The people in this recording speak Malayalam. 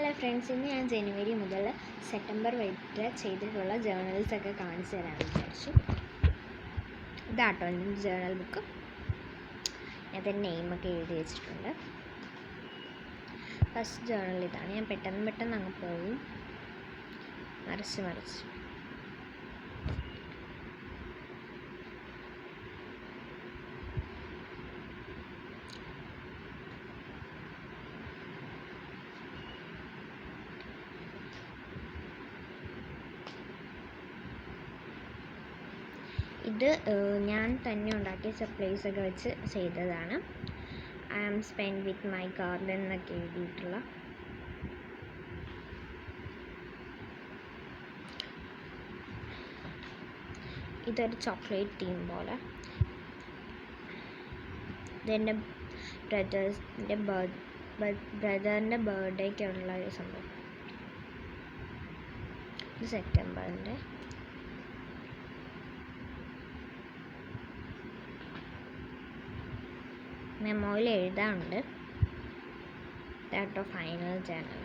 ഹലോ ഫ്രണ്ട്സ്, ഇന്ന് ഞാൻ ജനുവരി മുതൽ സെപ്റ്റംബർ വരെ ചെയ്തിട്ടുള്ള ജേർണൽസൊക്കെ കാണിച്ചു തരാമെന്ന് വിചാരിച്ചു. ഇതാട്ടോ എൻ്റെ ജേർണൽ ബുക്ക്. അതിൻ്റെ നെയിമൊക്കെ എഴുതി വെച്ചിട്ടുണ്ട്. ഫസ്റ്റ് ജേർണൽ ഇതാണ്. ഞാൻ പെട്ടെന്ന് അങ്ങ് പോകും, മറിച്ച് ഇത് ഞാൻ തന്നെ ഉണ്ടാക്കിയ സപ്ലൈസൊക്കെ വെച്ച് ചെയ്തതാണ്. I am spend with my garden എന്നൊക്കെ എഴുതിയിട്ടുള്ള ഇതൊരു ചോക്ലേറ്റ് തീം പോലെ. ഇതെൻ്റെ ബ്രദറിൻ്റെ ബർത്ത്ഡേക്കുള്ള ഒരു സംഭവം. ഇത് സെപ്റ്റംബറിൻ്റെ. മെമ്മോയിൽ എഴുതാറുണ്ട്. ദാട്ടോ ഫൈനൽ ജേർണൽ.